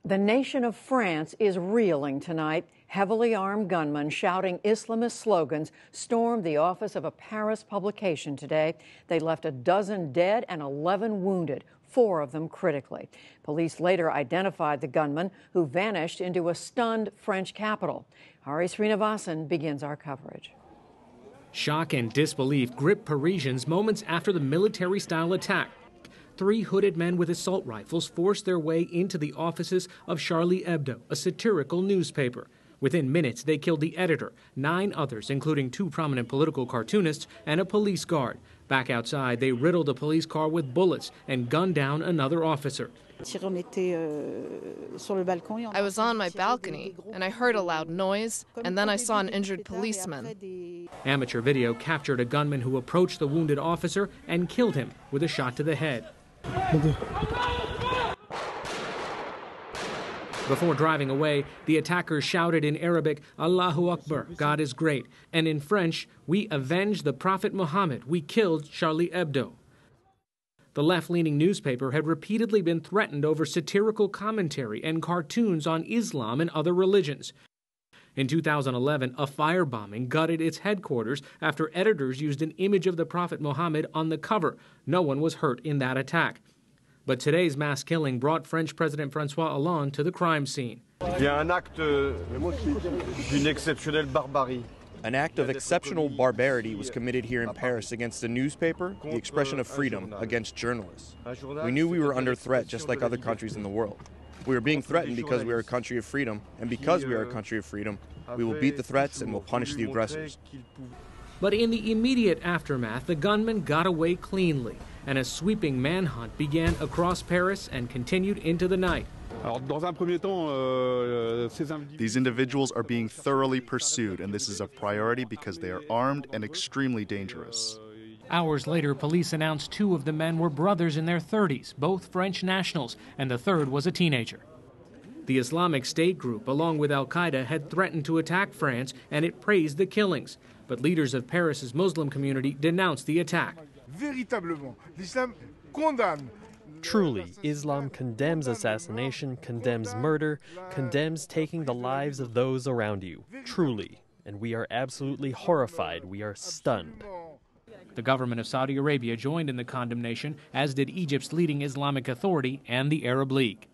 The nation of France is reeling tonight. Heavily armed gunmen shouting Islamist slogans stormed the office of a Paris publication today. They left a dozen dead and 11 wounded, 4 of them critically. Police later identified the gunman who vanished into a stunned French capital. Sreenivasan begins our coverage. Shock and disbelief gripped Parisians moments after the military-style attack. 3 hooded men with assault rifles forced their way into the offices of Charlie Hebdo, a satirical newspaper. Within minutes, they killed the editor, 9 others, including 2 prominent political cartoonists and a police guard. Back outside, they riddled a police car with bullets and gunned down another officer. I was on my balcony, and I heard a loud noise, and then I saw an injured policeman. Amateur video captured a gunman who approached the wounded officer and killed him with a shot to the head. Before driving away, the attackers shouted in Arabic, "Allahu Akbar, God is great," and in French, "We avenged the Prophet Muhammad, we killed Charlie Hebdo." The left-leaning newspaper had repeatedly been threatened over satirical commentary and cartoons on Islam and other religions. In 2011, a firebombing gutted its headquarters after editors used an image of the Prophet Muhammad on the cover. No one was hurt in that attack. But today's mass killing brought French President François Hollande to the crime scene. An act of exceptional barbarity was committed here in Paris against the newspaper, the expression of freedom, against journalists. We knew we were under threat just like other countries in the world. We are being threatened because we are a country of freedom, and because we are a country of freedom, we will beat the threats and will punish the aggressors. But in the immediate aftermath, the gunmen got away cleanly, and a sweeping manhunt began across Paris and continued into the night. These individuals are being thoroughly pursued, and this is a priority because they are armed and extremely dangerous. Hours later, police announced 2 of the men were brothers in their 30s, both French nationals, and the third was a teenager. The Islamic State group, along with al-Qaeda, had threatened to attack France, and it praised the killings. But leaders of Paris's Muslim community denounced the attack. Truly, Islam condemns assassination, condemns murder, condemns taking the lives of those around you. Truly. And we are absolutely horrified. We are stunned. The government of Saudi Arabia joined in the condemnation, as did Egypt's leading Islamic Authority and the Arab League.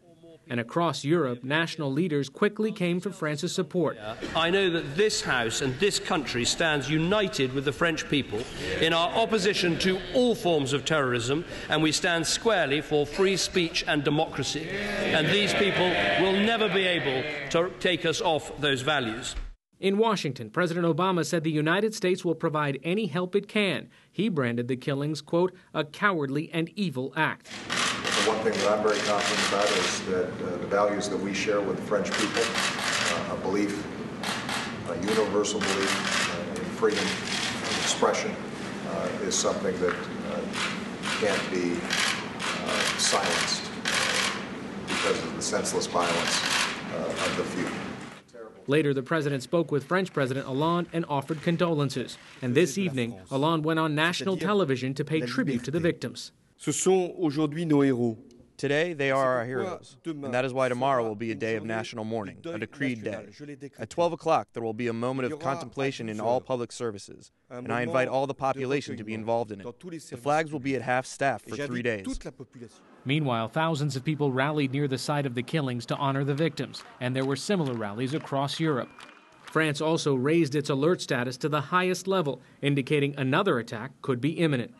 And across Europe, national leaders quickly came to France's support. I know that this House and this country stands united with the French people in our opposition to all forms of terrorism, and we stand squarely for free speech and democracy. And these people will never be able to take us off those values. In Washington, President Obama said the United States will provide any help it can. He branded the killings, quote, a cowardly and evil act. The one thing that I'm very confident about is that the values that we share with the French people, a belief, a universal belief in freedom of expression, is something that can't be silenced because of the senseless violence of the few. Later, the president spoke with French President Hollande and offered condolences. And this evening, Hollande went on national television to pay tribute to the victims. Today, they are our heroes, and that is why tomorrow will be a day of national mourning, a decreed day. At 12 o'clock, there will be a moment of contemplation in all public services, and I invite all the population to be involved in it. The flags will be at half-staff for 3 days. Meanwhile, thousands of people rallied near the site of the killings to honor the victims, and there were similar rallies across Europe. France also raised its alert status to the highest level, indicating another attack could be imminent.